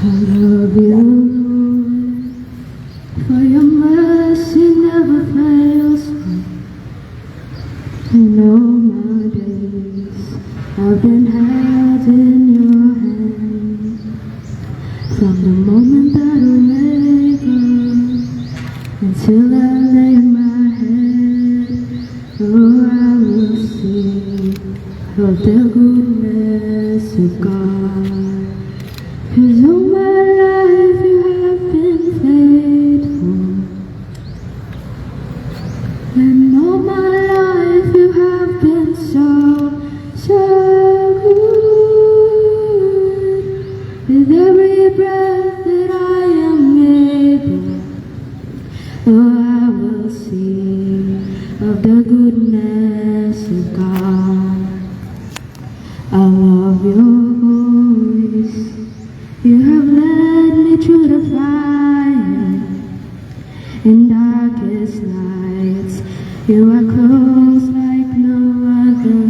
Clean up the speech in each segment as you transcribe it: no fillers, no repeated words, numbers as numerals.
I love you, Lord, for your mercy never fails me. In all my days, I've been held in your hand. From the moment that I wake up until I lay my head, oh, I will sing of the goodness of God. 'Cause all my life you have been faithful, and all my life you have been so good. With every breath that I am able, oh, I will sing of the goodness of God. I love your voice. You have led me through the fire, in darkest nights. You are close like no other.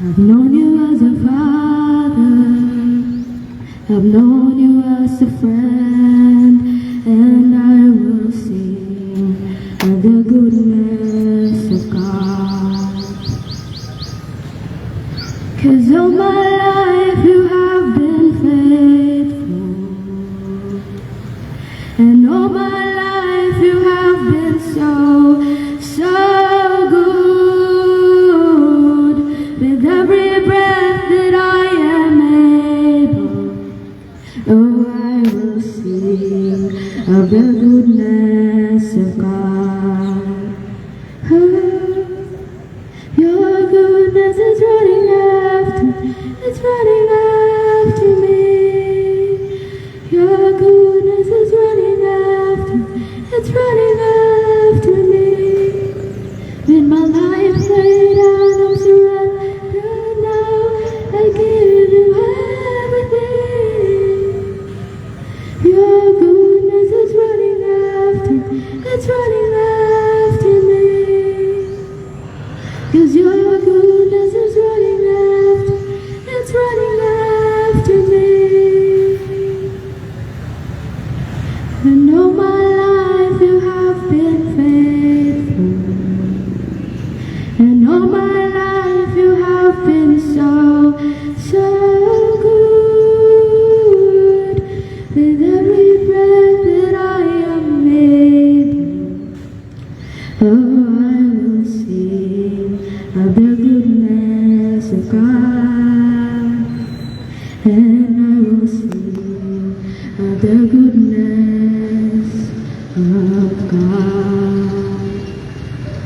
I've known you as a father, I've known you as a friend, and I will sing of the goodness of God. 'Cause all my life you have been faithful, and all my life you have been so good. With every breath that I am able, oh, I will sing of the goodness of God. Oh, your goodness is running after, it's running after me. Your goodness is running after, it's running after me. With my life laid out, I'm surrendered now. I give you everything. Your goodness is running after, it's running after me. 'Cause your goodness is running after, it's running after me. And all my life you have been faithful, and all my life you have been so good. With every breath that I am able, oh, I will sing of the goodness of God, and I will sing of the goodness